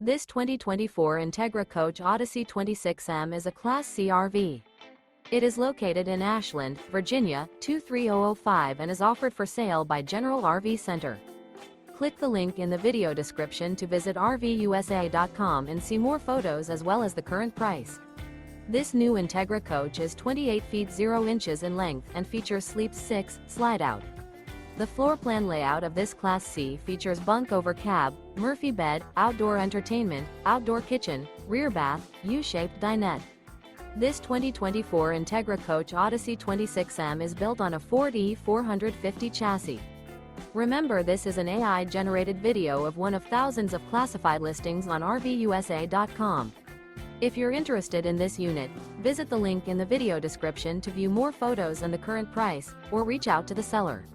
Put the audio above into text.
This 2024 Entegra Coach Odyssey 26M is a Class C RV. It is located in Ashland, Virginia, 23005 and is offered for sale by General RV Center. Click the link in the video description to visit RVUSA.com and see more photos as well as the current price. This new Entegra Coach is 28 feet 0 inches in length and features Sleep 6 Slideout. The floor plan layout of this Class C features bunk over cab, Murphy bed, outdoor entertainment, outdoor kitchen, rear bath, U-shaped dinette. This 2024 Entegra Coach Odyssey 26M is built on a Ford E450 chassis. Remember, this is an AI-generated video of one of thousands of classified listings on RVUSA.com. If you're interested in this unit, visit the link in the video description to view more photos and the current price, or reach out to the seller.